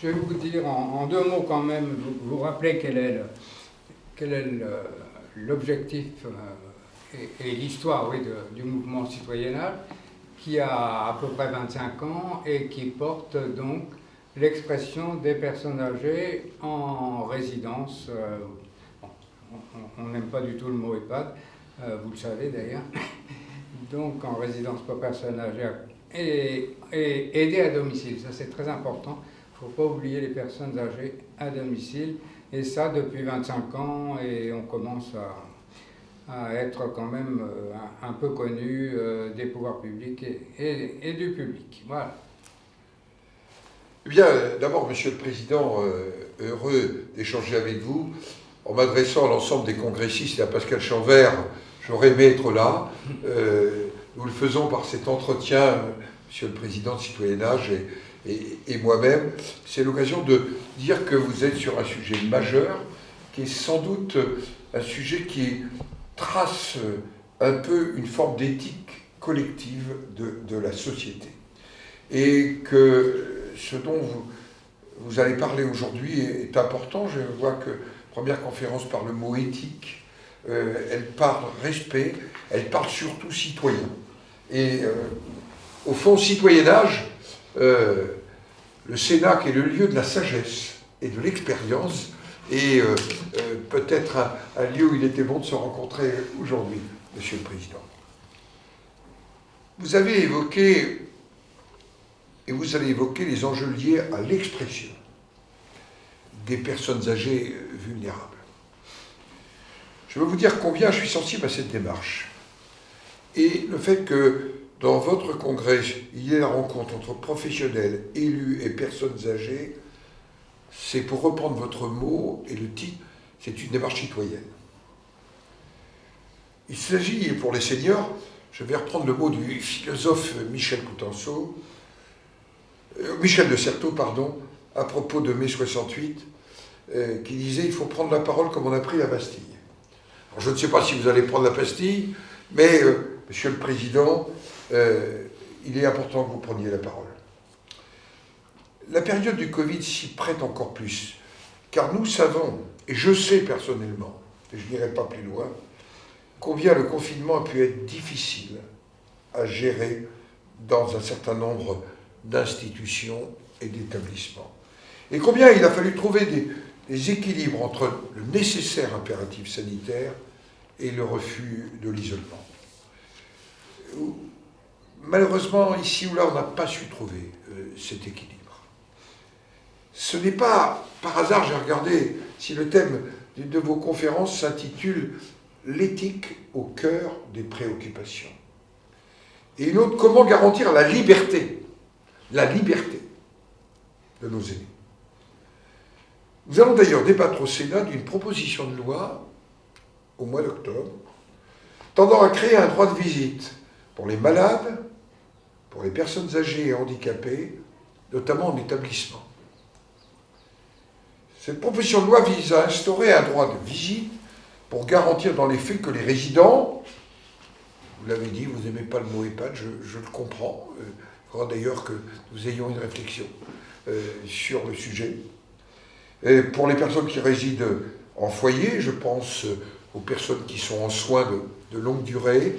je vais vous dire en deux mots quand même, vous rappeler quel est l'objectif et l'histoire, oui, du mouvement citoyennal, qui a à peu près 25 ans et qui porte donc l'expression des personnes âgées en résidence. On n'aime pas du tout le mot EHPAD, vous le savez d'ailleurs. Donc en résidence pour personnes âgées et aidées à domicile, ça c'est très important. Il ne faut pas oublier les personnes âgées à domicile. Et ça depuis 25 ans, et on commence à être quand même un peu connu des pouvoirs publics et du public. Voilà. Eh bien, d'abord, Monsieur le Président, heureux d'échanger avec vous. En m'adressant à l'ensemble des congressistes et à Pascal Chanvert, j'aurais aimé être là. Nous le faisons par cet entretien, Monsieur le Président de Citoyennage et moi-même. C'est l'occasion de dire que vous êtes sur un sujet majeur, qui est sans doute un sujet qui trace un peu une forme d'éthique collective de la société. Et que ce dont vous allez parler aujourd'hui est important. Je vois que la première conférence parle le mot éthique, elle parle respect, elle parle surtout citoyen. Et au fond, citoyennage, le Sénat qui est le lieu de la sagesse et de l'expérience, et peut-être un lieu où il était bon de se rencontrer aujourd'hui, Monsieur le Président. Vous avez évoqué, et vous allez évoquer les enjeux liés à l'expression des personnes âgées vulnérables. Je veux vous dire combien je suis sensible à cette démarche. Et le fait que dans votre congrès, il y ait la rencontre entre professionnels, élus et personnes âgées, c'est, pour reprendre votre mot et le titre, c'est une démarche citoyenne. Il s'agit, pour les seniors, je vais reprendre le mot du philosophe Michel de Certeau, pardon, à propos de mai 68, qui disait « Il faut prendre la parole comme on a pris la Bastille ». Alors, je ne sais pas si vous allez prendre la Bastille, mais, Monsieur le Président, il est important que vous preniez la parole. La période du Covid s'y prête encore plus, car nous savons, et je sais personnellement, et je n'irai pas plus loin, combien le confinement a pu être difficile à gérer dans un certain nombre d'institutions et d'établissements. Et combien il a fallu trouver des équilibres entre le nécessaire impératif sanitaire et le refus de l'isolement. Malheureusement, ici ou là, on n'a pas su trouver cet équilibre. Ce n'est pas par hasard, j'ai regardé si le thème de vos conférences s'intitule « L'éthique au cœur des préoccupations ». Et une autre, comment garantir la liberté de nos aînés. Nous allons d'ailleurs débattre au Sénat d'une proposition de loi au mois d'octobre tendant à créer un droit de visite pour les malades, pour les personnes âgées et handicapées, notamment en établissement. Cette proposition de loi vise à instaurer un droit de visite pour garantir dans les faits que les résidents, vous l'avez dit, vous n'aimez pas le mot EHPAD, je le comprends, il faudra d'ailleurs que nous ayons une réflexion sur le sujet. Et pour les personnes qui résident en foyer, je pense aux personnes qui sont en soins de longue durée,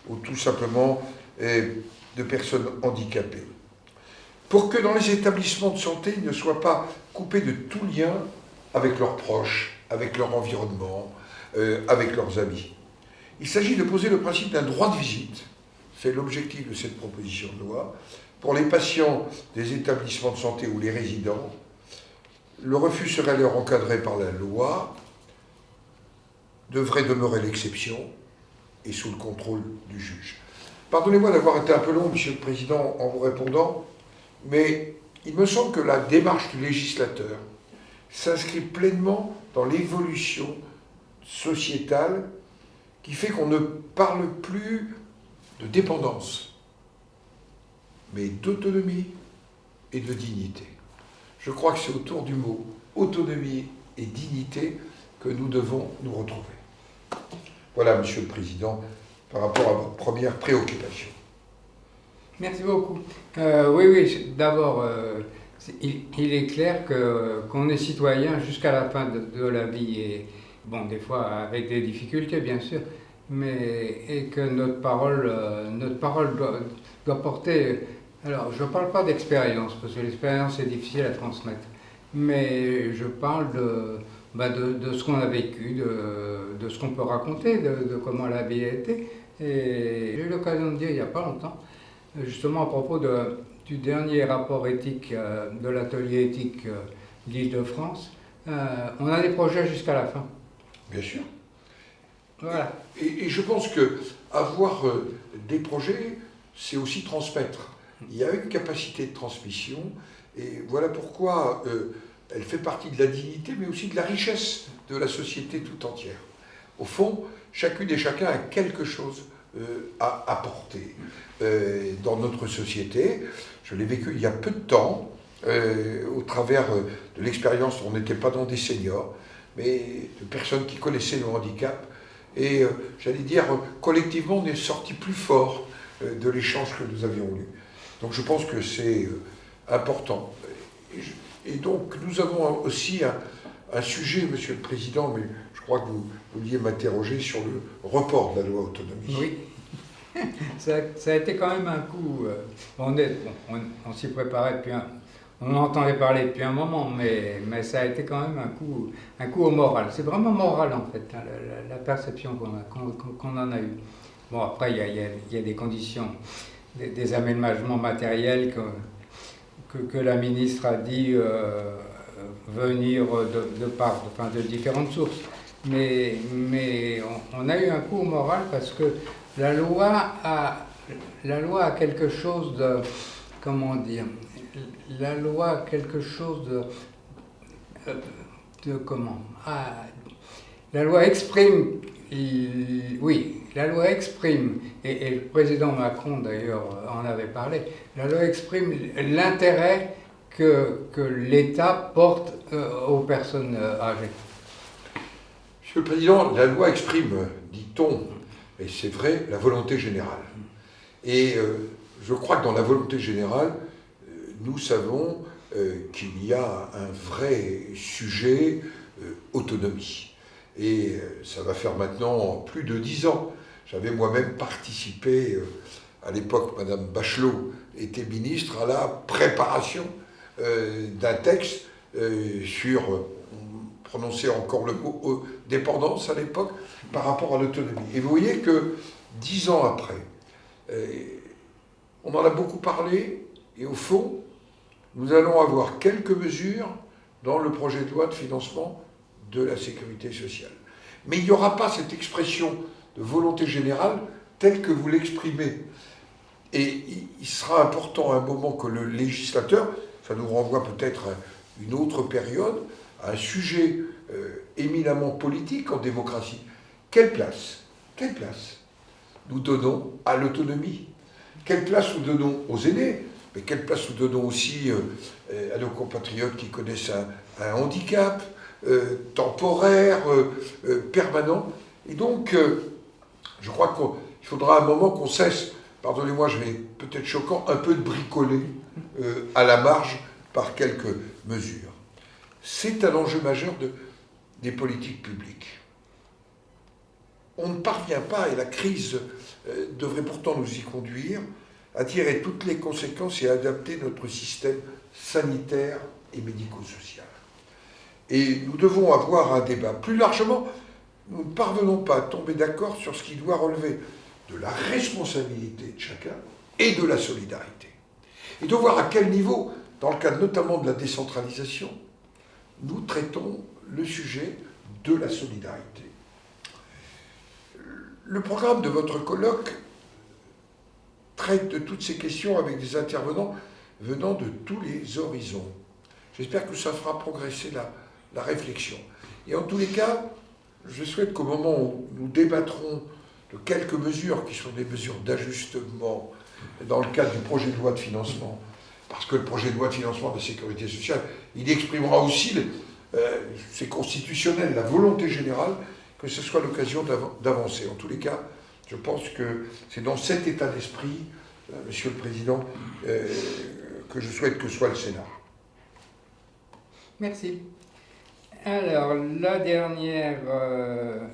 ou tout simplement de personnes handicapées. Pour que dans les établissements de santé, ils ne soient pas coupés de tout lien avec leurs proches, avec leur environnement, avec leurs amis. Il s'agit de poser le principe d'un droit de visite, c'est l'objectif de cette proposition de loi, pour les patients des établissements de santé ou les résidents. Le refus serait alors encadré par la loi, devrait demeurer l'exception et sous le contrôle du juge. Pardonnez-moi d'avoir été un peu long, Monsieur le Président, en vous répondant, mais il me semble que la démarche du législateur s'inscrit pleinement dans l'évolution sociétale qui fait qu'on ne parle plus de dépendance, mais d'autonomie et de dignité. Je crois que c'est autour du mot autonomie et dignité que nous devons nous retrouver. Voilà, Monsieur le Président, par rapport à votre première préoccupation. Merci beaucoup. Oui, d'abord, il est clair qu'on est citoyen jusqu'à la fin de la vie, et bon, des fois avec des difficultés bien sûr, et que notre parole doit porter. Alors, je ne parle pas d'expérience, parce que l'expérience est difficile à transmettre, mais je parle de ce qu'on a vécu, de ce qu'on peut raconter, de comment la vie a été. Et j'ai eu l'occasion de dire il n'y a pas longtemps, justement à propos du dernier rapport éthique de l'atelier éthique d'Île-de-France, on a des projets jusqu'à la fin. Bien sûr. Voilà. Et je pense que avoir des projets, c'est aussi transmettre. Il y a une capacité de transmission, et voilà pourquoi elle fait partie de la dignité, mais aussi de la richesse de la société tout entière. Au fond, chacune et chacun a quelque chose à apporter dans notre société. Je l'ai vécu il y a peu de temps, au travers de l'expérience, on n'était pas dans des seniors, mais de personnes qui connaissaient le handicap. Et j'allais dire, collectivement, on est sorti plus fort de l'échange que nous avions eu. Donc je pense que c'est important. Et donc nous avons aussi un sujet, Monsieur le Président, mais je crois que vous vouliez m'interroger sur le report de la loi autonomie. Oui. Ça a été quand même un coup. On s'y préparait on en entendait parler depuis un moment, mais ça a été quand même un coup au moral. C'est vraiment moral en fait, hein, la perception qu'on en a eue. Bon, après, il y a des conditions, des aménagements matériels que la ministre a dit venir de différentes sources. Mais on a eu un coup au moral parce que la loi a quelque chose de, comment dire, la loi a quelque chose de comment, la loi exprime, oui, la loi exprime, et le président Macron d'ailleurs en avait parlé, la loi exprime l'intérêt que l'État porte aux personnes âgées. Monsieur le Président, la loi exprime, dit-on, et c'est vrai, la volonté générale. Et je crois que dans la volonté générale, nous savons qu'il y a un vrai sujet autonomie. Et ça va faire maintenant plus de 10 ans. J'avais moi-même participé, à l'époque, Madame Bachelot était ministre, à la préparation d'un texte sur, on prononçait encore le mot dépendance à l'époque, par rapport à l'autonomie. Et vous voyez que 10 ans après, on en a beaucoup parlé, et au fond, nous allons avoir quelques mesures dans le projet de loi de financement de la sécurité sociale. Mais il n'y aura pas cette expression de volonté générale telle que vous l'exprimez. Et il sera important à un moment que le législateur, ça nous renvoie peut-être à une autre période, à un sujet éminemment politique en démocratie. Quelle place nous donnons à l'autonomie? Quelle place nous donnons aux aînés? Mais quelle place nous donnons aussi à nos compatriotes qui connaissent un handicap temporaire, permanent? Et donc, je crois qu'il faudra un moment qu'on cesse, pardonnez-moi, je vais peut-être choquant, un peu de bricoler à la marge par quelques mesures. C'est un enjeu majeur des politiques publiques. On ne parvient pas, et la crise devrait pourtant nous y conduire, à tirer toutes les conséquences et à adapter notre système sanitaire et médico-social. Et nous devons avoir un débat. Plus largement, nous ne parvenons pas à tomber d'accord sur ce qui doit relever de la responsabilité de chacun et de la solidarité. Et de voir à quel niveau, dans le cadre notamment de la décentralisation, nous traitons le sujet de la solidarité. Le programme de votre colloque traite de toutes ces questions avec des intervenants venant de tous les horizons. J'espère que ça fera progresser la réflexion. Et en tous les cas, je souhaite qu'au moment où nous débattrons de quelques mesures qui sont des mesures d'ajustement dans le cadre du projet de loi de financement, parce que le projet de loi de financement de la sécurité sociale, il exprimera aussi, c'est constitutionnel, la volonté générale, que ce soit l'occasion d'avancer. En tous les cas, je pense que c'est dans cet état d'esprit, Monsieur le Président, que je souhaite que soit le Sénat. Merci. Alors, la dernière,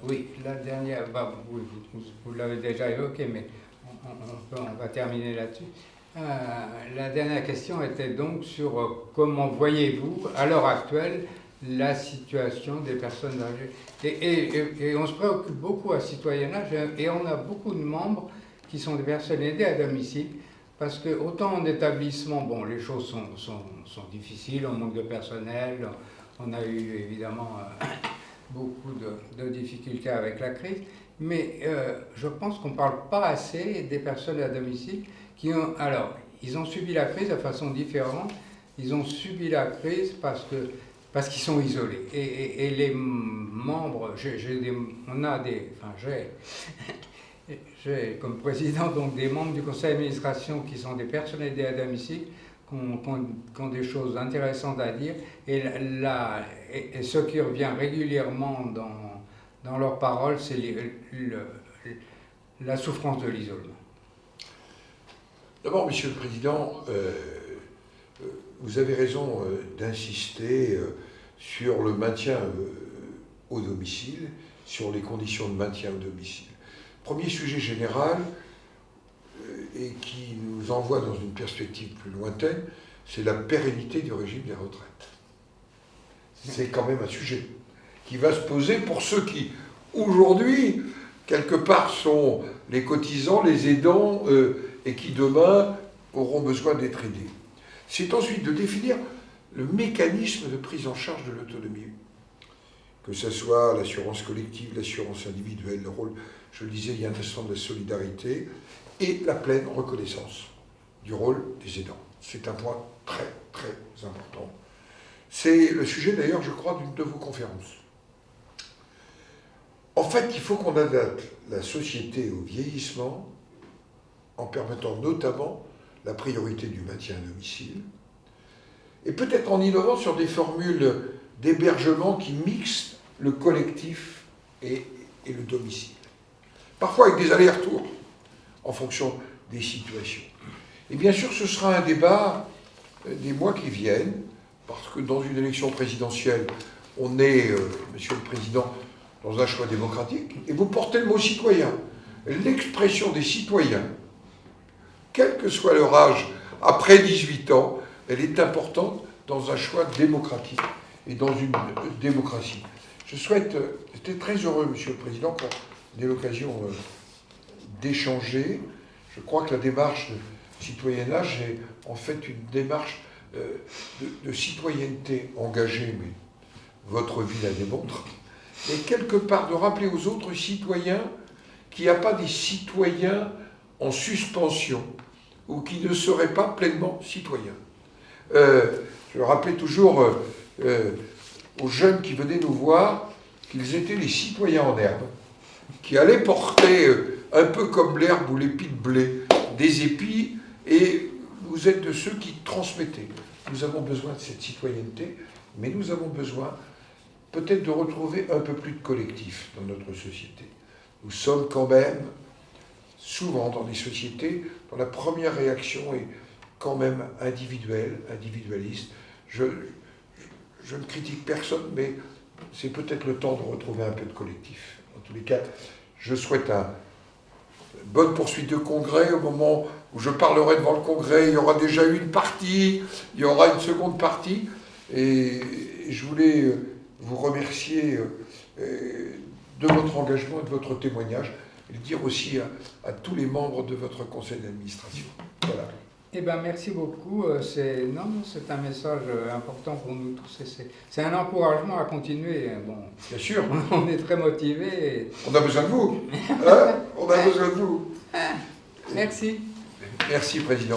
oui, vous l'avez déjà évoqué, mais on va terminer là-dessus. La dernière question était donc sur comment voyez-vous, à l'heure actuelle, la situation des personnes âgées. Et on se préoccupe beaucoup à Citoyennage, et on a beaucoup de membres qui sont des personnes aidées à domicile, parce que autant en établissement, bon, les choses sont difficiles, on manque de personnel, on a eu évidemment beaucoup de difficultés avec la crise, mais je pense qu'on ne parle pas assez des personnes à domicile qui ont... Alors, ils ont subi la crise de façon différente. Ils ont subi la crise parce qu'ils sont isolés. Et les membres, j'ai comme président donc des membres du conseil d'administration qui sont des personnes aidées à domicile, qui ont des choses intéressantes à dire, et ce qui revient régulièrement dans leurs paroles, c'est la souffrance de l'isolement. D'abord, Monsieur le Président, vous avez raison d'insister sur le maintien au domicile, sur les conditions de maintien au domicile. Premier sujet général, et qui nous envoie dans une perspective plus lointaine, c'est la pérennité du régime des retraites. C'est quand même un sujet qui va se poser pour ceux qui, aujourd'hui, quelque part, sont les cotisants, les aidants, et qui, demain, auront besoin d'être aidés. C'est ensuite de définir le mécanisme de prise en charge de l'autonomie, que ce soit l'assurance collective, l'assurance individuelle, le rôle, je le disais il y a un instant, de la solidarité, et la pleine reconnaissance du rôle des aidants. C'est un point très, très important. C'est le sujet, d'ailleurs, je crois, d'une de vos conférences. En fait, il faut qu'on adapte la société au vieillissement en permettant notamment la priorité du maintien à domicile, et peut-être en innovant sur des formules d'hébergement qui mixent le collectif et le domicile. Parfois avec des allers-retours en fonction des situations. Et bien sûr, ce sera un débat des mois qui viennent, parce que dans une élection présidentielle, on est, Monsieur le Président, dans un choix démocratique, et vous portez le mot citoyen. L'expression des citoyens, quel que soit leur âge, après 18 ans, elle est importante dans un choix démocratique et dans une démocratie. J'étais très heureux, Monsieur le Président, qu'on ait l'occasion d'échanger. Je crois que la démarche de citoyennage est en fait une démarche de citoyenneté engagée, mais votre vie la démontre, et quelque part de rappeler aux autres citoyens qu'il n'y a pas des citoyens en suspension ou qui ne seraient pas pleinement citoyens. Je rappelais toujours aux jeunes qui venaient nous voir qu'ils étaient les citoyens en herbe, qui allaient porter, un peu comme l'herbe ou l'épi de blé, des épis, et vous êtes de ceux qui transmettaient. Nous avons besoin de cette citoyenneté, mais nous avons besoin peut-être de retrouver un peu plus de collectif dans notre société. Nous sommes quand même souvent dans des sociétés dont la première réaction est quand même individuelle, individualiste. Je ne critique personne, mais c'est peut-être le temps de retrouver un peu de collectif. En tous les cas, je souhaite une bonne poursuite de congrès. Au moment où je parlerai devant le congrès, il y aura déjà eu une partie, il y aura une seconde partie, et je voulais vous remercier de votre engagement et de votre témoignage, et le dire aussi à tous les membres de votre conseil d'administration. Voilà. Eh bien, merci beaucoup. C'est un message important pour nous tous. C'est un encouragement à continuer. Bon, bien sûr. On est très motivés. On a besoin de vous. Hein, on a besoin de vous. Merci. Merci, Président.